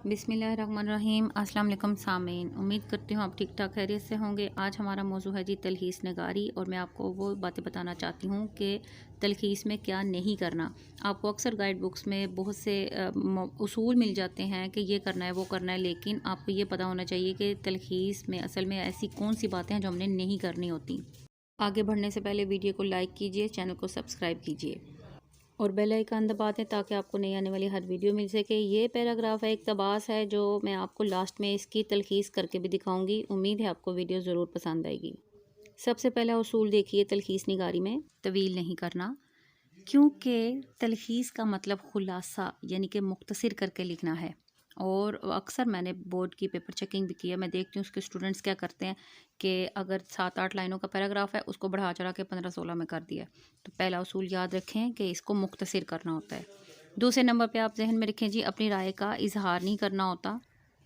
بسم اللہ الرحمن الرحیم۔ السلام علیکم سامعین، امید کرتی ہوں آپ ٹھیک ٹھاک خیریت سے ہوں گے۔ آج ہمارا موضوع ہے جی تلخیص نگاری، اور میں آپ کو وہ باتیں بتانا چاہتی ہوں کہ تلخیص میں کیا نہیں کرنا۔ آپ کو اکثر گائیڈ بکس میں بہت سے اصول مل جاتے ہیں کہ یہ کرنا ہے وہ کرنا ہے، لیکن آپ کو یہ پتہ ہونا چاہیے کہ تلخیص میں اصل میں ایسی کون سی باتیں ہیں جو ہم نے نہیں کرنی ہوتی۔ آگے بڑھنے سے پہلے ویڈیو کو لائک کیجئے، چینل کو سبسکرائب کیجئے اور بیل آئیکن دبا دیں تاکہ آپ کو نئی آنے والی ہر ویڈیو مل سکے۔ یہ پیراگراف ہے، اقتباس ہے، جو میں آپ کو لاسٹ میں اس کی تلخیص کر کے بھی دکھاؤں گی۔ امید ہے آپ کو ویڈیو ضرور پسند آئے گی۔ سب سے پہلا اصول دیکھیے تلخیص نگاری میں طویل نہیں کرنا، کیونکہ تلخیص کا مطلب خلاصہ یعنی کہ مختصر کر کے لکھنا ہے۔ اور اکثر میں نے بورڈ کی پیپر چیکنگ بھی کی ہے، میں دیکھتی ہوں اس کے اسٹوڈنٹس کیا کرتے ہیں کہ اگر 7-8 لائنوں کا پیراگراف ہے اس کو بڑھا چڑھا کے 15-16 میں کر دیا۔ تو پہلا اصول یاد رکھیں کہ اس کو مختصر کرنا ہوتا ہے۔ دوسرے نمبر پہ آپ ذہن میں رکھیں جی اپنی رائے کا اظہار نہیں کرنا ہوتا،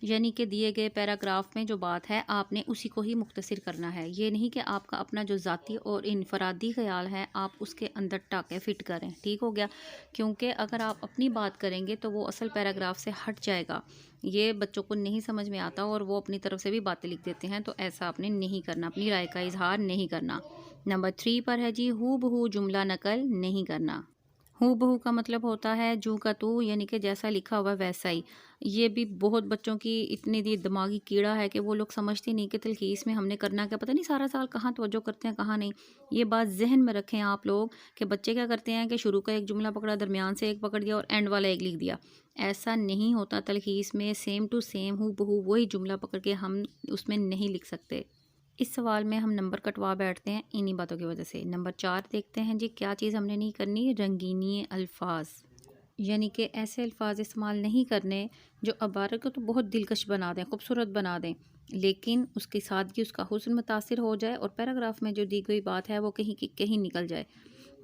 یعنی کہ دیے گئے پیراگراف میں جو بات ہے آپ نے اسی کو ہی مختصر کرنا ہے۔ یہ نہیں کہ آپ کا اپنا جو ذاتی اور انفرادی خیال ہے آپ اس کے اندر ٹاکے فٹ کریں، ٹھیک ہو گیا؟ کیونکہ اگر آپ اپنی بات کریں گے تو وہ اصل پیراگراف سے ہٹ جائے گا، یہ بچوں کو نہیں سمجھ میں آتا اور وہ اپنی طرف سے بھی باتیں لکھ دیتے ہیں۔ تو ایسا آپ نے نہیں کرنا، اپنی رائے کا اظہار نہیں کرنا۔ نمبر 3 پر ہے جی ہو بہو جملہ نقل نہیں کرنا۔ ہو بہو کا مطلب ہوتا ہے جو کا تو، یعنی کہ جیسا لکھا ہوا ویسا ہی۔ یہ بھی بہت بچوں کی اتنی دماغی کیڑا ہے کہ وہ لوگ سمجھتے نہیں کہ تلخیص میں ہم نے کرنا کیا، پتہ نہیں سارا سال کہاں توجہ کرتے ہیں کہاں نہیں۔ یہ بات ذہن میں رکھیں آپ لوگ کہ بچے کیا کرتے ہیں کہ شروع کا ایک جملہ پکڑا، درمیان سے ایک پکڑ دیا اور اینڈ والا ایک لکھ دیا۔ ایسا نہیں ہوتا تلخیص میں، سیم ٹو سیم ہو بہو وہی جملہ پکڑ کے ہم اس میں نہیں لکھ سکتے۔ اس سوال میں ہم نمبر کٹوا بیٹھتے ہیں انہی باتوں کی وجہ سے۔ نمبر 4 دیکھتے ہیں جی کیا چیز ہم نے نہیں کرنی، رنگینی الفاظ، یعنی کہ ایسے الفاظ استعمال نہیں کرنے جو عبارت کو تو بہت دلکش بنا دیں، خوبصورت بنا دیں، لیکن اس کی سادگی، اس کا حسن متاثر ہو جائے اور پیراگراف میں جو دی گئی بات ہے وہ کہیں کی کہیں نکل جائے۔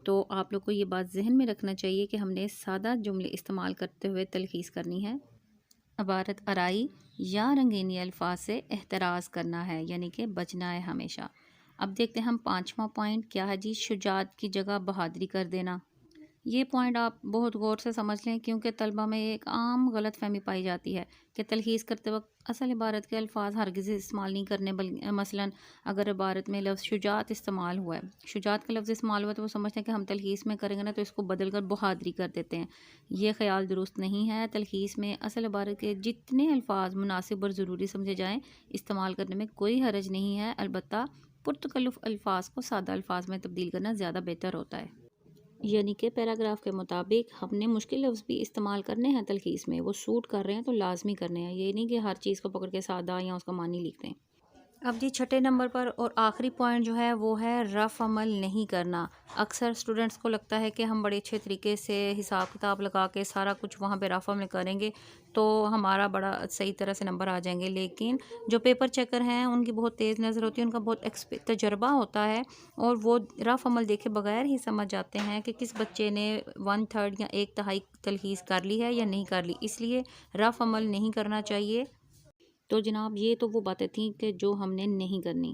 تو آپ لوگ کو یہ بات ذہن میں رکھنا چاہیے کہ ہم نے سادہ جملے استعمال کرتے ہوئے تلخیص کرنی ہے۔ عبارت آرائی یا رنگینی الفاظ سے احتراز کرنا ہے، یعنی کہ بچنا ہے ہمیشہ۔ اب دیکھتے ہیں ہم 5واں پوائنٹ کیا ہے جی شجاعت کی جگہ بہادری کر دینا۔ یہ پوائنٹ آپ بہت غور سے سمجھ لیں، کیونکہ طلبہ میں ایک عام غلط فہمی پائی جاتی ہے کہ تلخیص کرتے وقت اصل عبارت کے الفاظ ہرگز استعمال نہیں کرنے، مثلا اگر عبارت میں لفظ شجاعت استعمال ہوا ہے، شجاعت کا لفظ استعمال ہوا ہے، تو وہ سمجھتے ہیں کہ ہم تلخیص میں کریں گے نا تو اس کو بدل کر بہادری کر دیتے ہیں۔ یہ خیال درست نہیں ہے۔ تلخیص میں اصل عبارت کے جتنے الفاظ مناسب اور ضروری سمجھے جائیں استعمال کرنے میں کوئی حرج نہیں ہے، البتہ پرتکلف الفاظ کو سادہ الفاظ میں تبدیل کرنا زیادہ بہتر ہوتا ہے۔ یعنی کہ پیراگراف کے مطابق ہم نے مشکل لفظ بھی استعمال کرنے ہیں تلخیص میں، وہ سوٹ کر رہے ہیں تو لازمی کرنے ہیں، یہ نہیں کہ ہر چیز کو پکڑ کے سادہ یا اس کا معنی لکھ دیں۔ اب جی 6 نمبر پر اور آخری پوائنٹ جو ہے وہ ہے رف عمل نہیں کرنا۔ اکثر اسٹوڈنٹس کو لگتا ہے کہ ہم بڑے اچھے طریقے سے حساب کتاب لگا کے سارا کچھ وہاں پہ رف عمل کریں گے تو ہمارا بڑا صحیح طرح سے نمبر آ جائیں گے، لیکن جو پیپر چیکر ہیں ان کی بہت تیز نظر ہوتی ہے، ان کا بہت تجربہ ہوتا ہے اور وہ رف عمل دیکھے بغیر ہی سمجھ جاتے ہیں کہ کس بچے نے 1/3 یا 1/3 تلخیص کر لی ہے یا نہیں کر لی، اس لیے رف عمل نہیں کرنا چاہیے۔ تو جناب یہ تو وہ باتیں تھیں کہ جو ہم نے نہیں کرنی،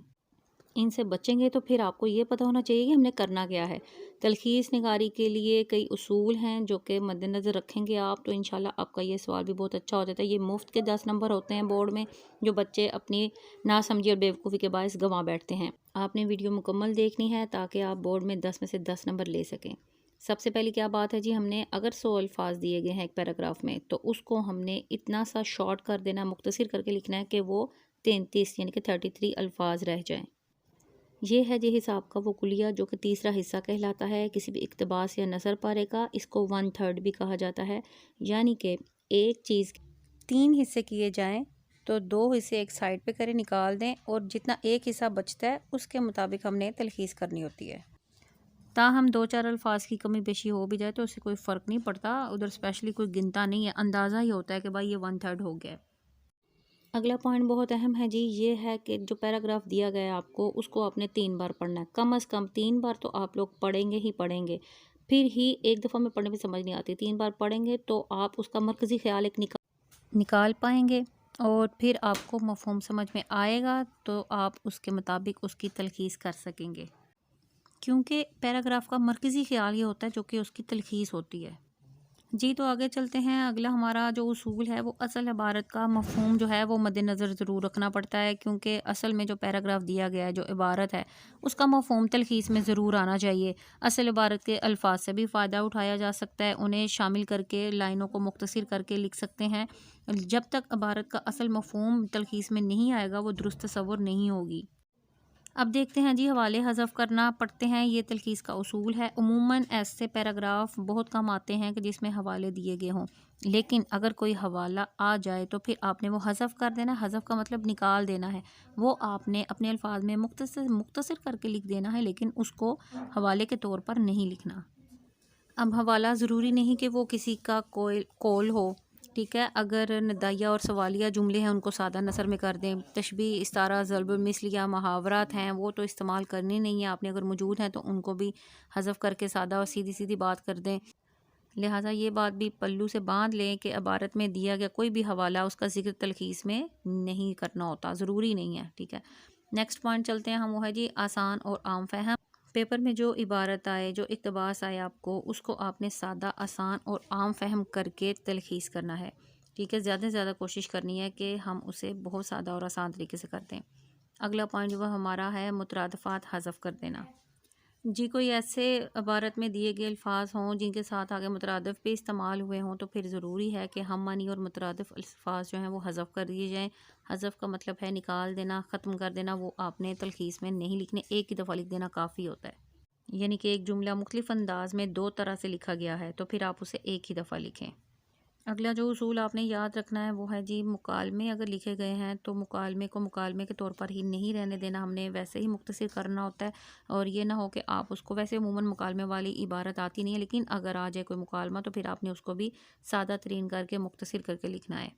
ان سے بچیں گے تو پھر آپ کو یہ پتہ ہونا چاہیے کہ ہم نے کرنا کیا ہے۔ تلخیص نگاری کے لیے کئی اصول ہیں جو کہ مد نظر رکھیں گے آپ تو انشاءاللہ آپ کا یہ سوال بھی بہت اچھا ہو جاتا ہے۔ یہ مفت کے 10 نمبر ہوتے ہیں بورڈ میں جو بچے اپنی ناسمجھی اور بیوقوفی کے باعث گنوا بیٹھتے ہیں۔ آپ نے ویڈیو مکمل دیکھنی ہے تاکہ آپ بورڈ میں 10 میں سے 10 نمبر لے سکیں۔ سب سے پہلے کیا بات ہے جی، ہم نے اگر 100 الفاظ دیے گئے ہیں ایک پیراگراف میں تو اس کو ہم نے اتنا سا شارٹ کر دینا، مختصر کر کے لکھنا ہے کہ وہ 33 یعنی کہ 33 الفاظ رہ جائیں۔ یہ ہے جی حساب کا وہ کلیہ جو کہ تیسرا حصہ کہلاتا ہے کسی بھی اقتباس یا نثر پارے کا، اس کو 1/3 بھی کہا جاتا ہے، یعنی کہ ایک چیز 3 حصے کیے جائیں تو 2 حصے ایک سائڈ پہ کریں، نکال دیں، اور جتنا ایک حصہ بچتا ہے اس کے مطابق ہم نے تلخیص کرنی ہوتی ہے۔ تاہم 2-4 الفاظ کی کمی بیشی ہو بھی جائے تو اس سے کوئی فرق نہیں پڑتا، ادھر اسپیشلی کوئی گنتا نہیں ہے، اندازہ ہی ہوتا ہے کہ بھائی یہ 1/3 ہو گیا ہے۔ اگلا پوائنٹ بہت اہم ہے جی، یہ ہے کہ جو پیراگراف دیا گیا ہے آپ کو اس کو آپ نے 3 بار پڑھنا ہے، کم از کم 3 بار تو آپ لوگ پڑھیں گے ہی پڑھیں گے، پھر ہی ایک دفعہ میں پڑھنے میں سمجھ نہیں آتی، 3 بار پڑھیں گے تو آپ اس کا مرکزی خیال ایک نکال پائیں گے اور پھر آپ کو مفہوم سمجھ میں آئے گا تو آپ اس کے مطابق اس کی تلخیص کر سکیں گے، کیونکہ پیراگراف کا مرکزی خیال یہ ہوتا ہے جو کہ اس کی تلخیص ہوتی ہے۔ جی تو آگے چلتے ہیں. اگلا ہمارا جو اصول ہے وہ اصل عبارت کا مفہوم جو ہے وہ مد نظر ضرور رکھنا پڑتا ہے، کیونکہ اصل میں جو پیراگراف دیا گیا ہے، جو عبارت ہے، اس کا مفہوم تلخیص میں ضرور آنا چاہیے. اصل عبارت کے الفاظ سے بھی فائدہ اٹھایا جا سکتا ہے، انہیں شامل کر کے لائنوں کو مختصر کر کے لکھ سکتے ہیں. جب تک عبارت کا اصل مفہوم تلخیص میں نہیں آئے گا وہ درست تصور نہیں ہوگی. اب دیکھتے ہیں جی حوالے حذف کرنا. پڑھتے ہیں. یہ تلخیص کا اصول ہے. عموماً ایسے پیراگراف بہت کم آتے ہیں کہ جس میں حوالے دیے گئے ہوں، لیکن اگر کوئی حوالہ آ جائے تو پھر آپ نے وہ حذف کر دینا. حذف کا مطلب نکال دینا ہے. وہ آپ نے اپنے الفاظ میں مختصر کر کے لکھ دینا ہے، لیکن اس کو حوالے کے طور پر نہیں لکھنا. اب حوالہ ضروری نہیں کہ وہ کسی کا قول ہو، ٹھیک ہے. اگر ندائیہ اور سوالیہ جملے ہیں ان کو سادہ نثر میں کر دیں. تشبیہ، استعارہ، ضرب المثل یا محاورات ہیں وہ تو استعمال کرنے نہیں ہیں آپ نے. اگر موجود ہیں تو ان کو بھی حذف کر کے سادہ اور سیدھی سیدھی بات کر دیں. لہٰذا یہ بات بھی پلو سے باندھ لیں کہ عبارت میں دیا گیا کوئی بھی حوالہ اس کا ذکر تلخیص میں نہیں کرنا ہوتا، ضروری نہیں ہے، ٹھیک ہے. نیکسٹ پوائنٹ چلتے ہیں ہم، وہ ہے جی آسان اور عام فہم. پیپر میں جو عبارت آئے، جو اقتباس آئے آپ کو، اس کو آپ نے سادہ، آسان اور عام فہم کر کے تلخیص کرنا ہے، ٹھیک ہے. زیادہ سے زیادہ کوشش کرنی ہے کہ ہم اسے بہت سادہ اور آسان طریقے سے کر دیں. اگلا پوائنٹ جو ہمارا ہے مترادفات حذف کر دینا. جی کوئی ایسے عبارت میں دیے گئے الفاظ ہوں جن کے ساتھ آگے مترادف بھی استعمال ہوئے ہوں تو پھر ضروری ہے کہ ہم معنی اور مترادف الفاظ جو ہیں وہ حذف کر دیے جائیں. حذف کا مطلب ہے نکال دینا، ختم کر دینا. وہ آپ نے تلخیص میں نہیں لکھنے، ایک ہی دفعہ لکھ دینا کافی ہوتا ہے. یعنی کہ ایک جملہ مختلف انداز میں دو طرح سے لکھا گیا ہے تو پھر آپ اسے ایک ہی دفعہ لکھیں. اگلا جو اصول آپ نے یاد رکھنا ہے وہ ہے جی مکالمے اگر لکھے گئے ہیں تو مکالمے کو مکالمے کے طور پر ہی نہیں رہنے دینا، ہم نے ویسے ہی مختصر کرنا ہوتا ہے. اور یہ نہ ہو کہ آپ اس کو، ویسے عموماً مکالمے والی عبارت آتی نہیں ہے لیکن اگر آ جائے کوئی مکالمہ تو پھر آپ نے اس کو بھی سادہ ترین کر کے مختصر کر کے لکھنا ہے.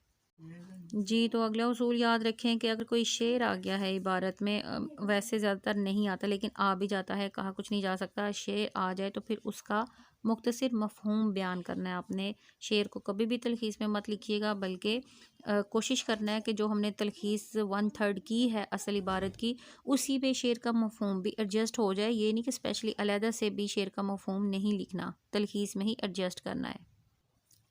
جی تو اگلا اصول یاد رکھیں کہ اگر کوئی شعر آ گیا ہے عبارت میں، ویسے زیادہ تر نہیں آتا لیکن آ بھی جاتا ہے، کہا کچھ نہیں جا سکتا، شعر آ جائے تو پھر اس کا مختصر مفہوم بیان کرنا ہے آپ نے. شعر کو کبھی بھی تلخیص میں مت لکھیے گا، بلکہ کوشش کرنا ہے کہ جو ہم نے تلخیص 1/3 کی ہے اصل عبارت کی، اسی پہ شعر کا مفہوم بھی ایڈجسٹ ہو جائے. یہ نہیں کہ اسپیشلی علیحدہ سے بھی شعر کا مفہوم نہیں لکھنا، تلخیص میں ہی ایڈجسٹ کرنا ہے.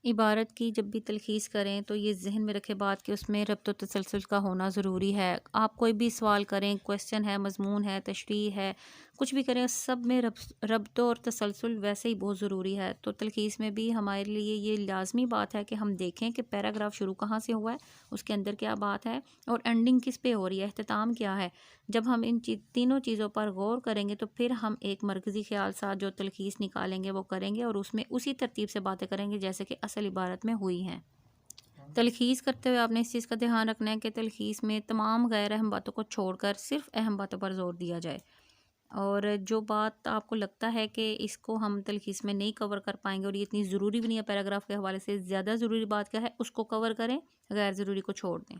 عبارت کی جب بھی تلخیص کریں تو یہ ذہن میں رکھے بات کہ اس میں ربط و تسلسل کا ہونا ضروری ہے. آپ کوئی بھی سوال کریں، کویسچن ہے، مضمون ہے، تشریح ہے، کچھ بھی کریں، سب میں ربط اور تسلسل ویسے ہی بہت ضروری ہے. تو تلخیص میں بھی ہمارے لیے یہ لازمی بات ہے کہ ہم دیکھیں کہ پیراگراف شروع کہاں سے ہوا ہے، اس کے اندر کیا بات ہے اور اینڈنگ کس پہ ہو رہی ہے، اختتام کیا ہے. جب ہم ان تینوں چیزوں پر غور کریں گے تو پھر ہم ایک مرکزی خیال ساتھ جو تلخیص نکالیں گے وہ کریں گے اور اس میں اسی ترتیب سے باتیں کریں گے جیسے کہ اصل عبارت میں ہوئی ہیں. تلخیص کرتے ہوئے آپ نے اس چیز کا دھیان رکھنا ہے کہ تلخیص میں تمام غیر اہم باتوں کو چھوڑ کر صرف اہم باتوں پر زور دیا جائے. اور جو بات آپ کو لگتا ہے کہ اس کو ہم تلخیص میں نہیں کور کر پائیں گے اور یہ اتنی ضروری بھی نہیں ہے پیراگراف کے حوالے سے، زیادہ ضروری بات کیا ہے اس کو کور کریں، غیر ضروری کو چھوڑ دیں.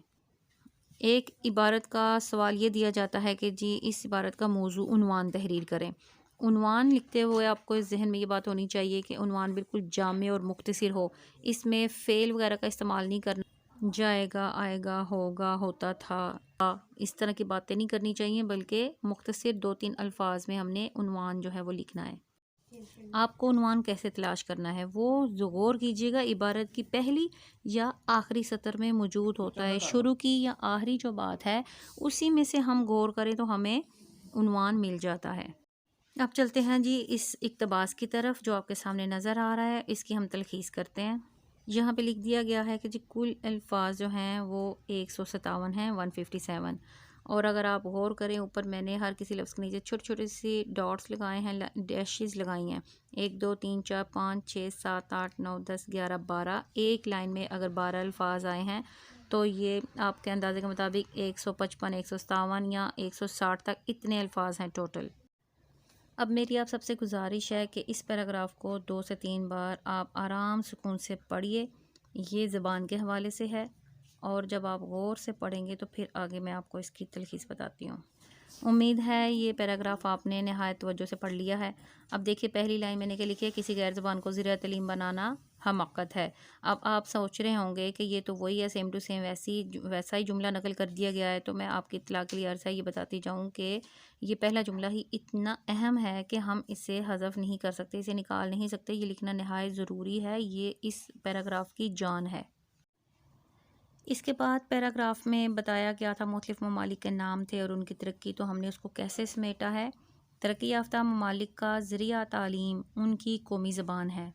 ایک عبارت کا سوال یہ دیا جاتا ہے کہ جی اس عبارت کا موضوع عنوان تحریر کریں. عنوان لکھتے ہوئے آپ کو اس ذہن میں یہ بات ہونی چاہیے کہ عنوان بالکل جامع اور مختصر ہو. اس میں فعل وغیرہ کا استعمال نہیں کرنا، جائے گا، آئے گا، ہوگا، ہوتا تھا، اس طرح کی باتیں نہیں کرنی چاہیے، بلکہ مختصر 2-3 الفاظ میں ہم نے عنوان جو ہے وہ لکھنا ہے. آپ کو عنوان کیسے تلاش کرنا ہے وہ غور کیجیے گا. عبارت کی پہلی یا آخری سطر میں موجود ہوتا ہے. شروع کی یا آخری جو بات ہے اسی میں سے ہم غور کریں تو ہمیں عنوان مل جاتا ہے. اب چلتے ہیں جی اس اقتباس کی طرف جو آپ کے سامنے نظر آ رہا ہے، اس کی ہم تلخیص کرتے ہیں. یہاں پہ لکھ دیا گیا ہے کہ جی کل الفاظ جو ہیں وہ 157 ہیں، 157. اور اگر آپ غور کریں اوپر میں نے ہر کسی لفظ کے نیچے چھوٹے چھوٹے سی ڈاٹس لگائے ہیں، ڈیشز لگائی ہیں. 1 2 3 4 5 6 7 8 9 10 11 12. ایک لائن میں اگر 12 الفاظ آئے ہیں تو یہ آپ کے اندازے کے مطابق 155 157 یا 160 تک اتنے الفاظ ہیں ٹوٹل. اب میری آپ سب سے گزارش ہے کہ اس پیراگراف کو 2 سے 3 بار آپ آرام سکون سے پڑھیے. یہ زبان کے حوالے سے ہے اور جب آپ غور سے پڑھیں گے تو پھر آگے میں آپ کو اس کی تلخیص بتاتی ہوں. امید ہے یہ پیراگراف آپ نے نہایت توجہ سے پڑھ لیا ہے۔ اب دیکھیے پہلی لائن میں نے کیا لکھی ہے، کسی غیر زبان کو ذریعہ تعلیم بنانا حماقت ہے۔ اب آپ سوچ رہے ہوں گے کہ یہ تو وہی ہے، سیم ٹو سیم ویسا ہی جملہ نقل کر دیا گیا ہے، تو میں آپ کی اطلاع کے لیے عرض ہے یہ بتاتی جاؤں کہ یہ پہلا جملہ ہی اتنا اہم ہے کہ ہم اسے حذف نہیں کر سکتے، اسے نکال نہیں سکتے، یہ لکھنا نہایت ضروری ہے، یہ اس پیراگراف کی جان ہے۔ اس کے بعد پیراگراف میں بتایا گیا تھا مختلف ممالک کے نام تھے اور ان کی ترقی، تو ہم نے اس کو کیسے سمیٹا ہے۔ ترقی یافتہ ممالک کا ذریعہ تعلیم ان کی قومی زبان ہے۔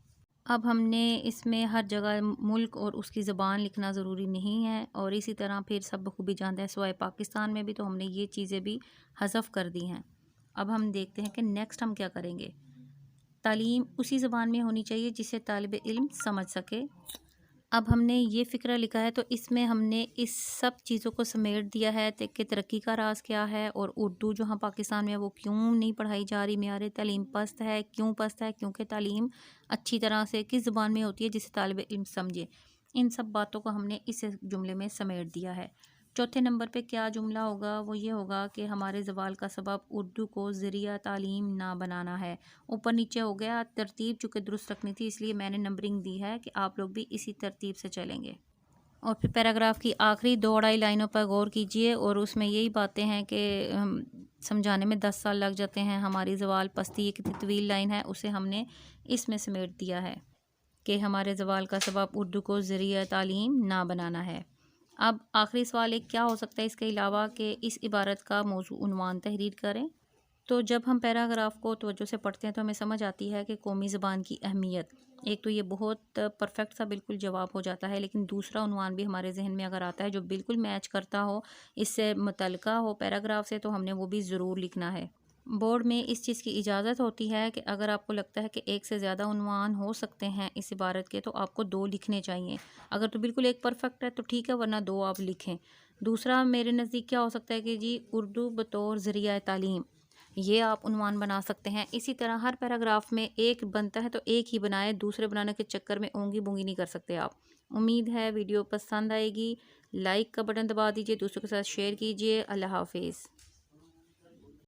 اب ہم نے اس میں ہر جگہ ملک اور اس کی زبان لکھنا ضروری نہیں ہے، اور اسی طرح پھر سب بخوبی جانتے ہیں سوائے پاکستان میں بھی، تو ہم نے یہ چیزیں بھی حذف کر دی ہیں۔ اب ہم دیکھتے ہیں کہ نیکسٹ ہم کیا کریں گے۔ تعلیم اسی زبان میں ہونی چاہیے جسے طالب علم سمجھ سکے۔ اب ہم نے یہ فقرہ لکھا ہے، تو اس میں ہم نے اس سب چیزوں کو سمیٹ دیا ہے کہ ترقی کا راز کیا ہے، اور اردو جو ہاں پاکستان میں وہ کیوں نہیں پڑھائی جا رہی، معیار تعلیم پست ہے۔ کیوں پست ہے؟ کیونکہ تعلیم اچھی طرح سے کس زبان میں ہوتی ہے جسے طالب علم سمجھے۔ ان سب باتوں کو ہم نے اس جملے میں سمیٹ دیا ہے۔ چوتھے نمبر پہ کیا جملہ ہوگا، وہ یہ ہوگا کہ ہمارے زوال کا سبب اردو کو ذریعہ تعلیم نہ بنانا ہے۔ اوپر نیچے ہو گیا، ترتیب چونکہ درست رکھنی تھی اس لیے میں نے نمبرنگ دی ہے کہ آپ لوگ بھی اسی ترتیب سے چلیں گے۔ اور پھر پیراگراف کی آخری 2-2.5 لائنوں پر غور کیجئے، اور اس میں یہی باتیں ہیں کہ سمجھانے میں 10 سال لگ جاتے ہیں۔ ہماری زوال پستی ایک طویل لائن ہے، اسے ہم نے اس میں سمیٹ دیا ہے کہ ہمارے زوال کا سبب اردو کو ذریعہ تعلیم نہ بنانا ہے۔ اب آخری سوال ایک کیا ہو سکتا ہے اس کے علاوہ کہ اس عبارت کا موضوع عنوان تحریر کریں۔ تو جب ہم پیراگراف کو توجہ سے پڑھتے ہیں تو ہمیں سمجھ آتی ہے کہ قومی زبان کی اہمیت، ایک تو یہ بہت پرفیکٹ سا بالکل جواب ہو جاتا ہے، لیکن دوسرا عنوان بھی ہمارے ذہن میں اگر آتا ہے جو بالکل میچ کرتا ہو، اس سے متعلقہ ہو پیراگراف سے، تو ہم نے وہ بھی ضرور لکھنا ہے۔ بورڈ میں اس چیز کی اجازت ہوتی ہے کہ اگر آپ کو لگتا ہے کہ ایک سے زیادہ عنوان ہو سکتے ہیں اس عبارت کے، تو آپ کو 2 لکھنے چاہیے۔ اگر تو بالکل ایک پرفیکٹ ہے تو ٹھیک ہے، ورنہ 2 آپ لکھیں۔ دوسرا میرے نزدیک کیا ہو سکتا ہے کہ جی اردو بطور ذریعہ تعلیم، یہ آپ عنوان بنا سکتے ہیں۔ اسی طرح ہر پیراگراف میں ایک بنتا ہے تو ایک ہی بنائے، دوسرے بنانے کے چکر میں اونگی بونگی نہیں کر سکتے آپ۔ امید ہے ویڈیو پسند آئے گی، لائک کا بٹن دبا دیجئے، دوسروں کے ساتھ شیئر کیجئے۔ اللہ حافظ۔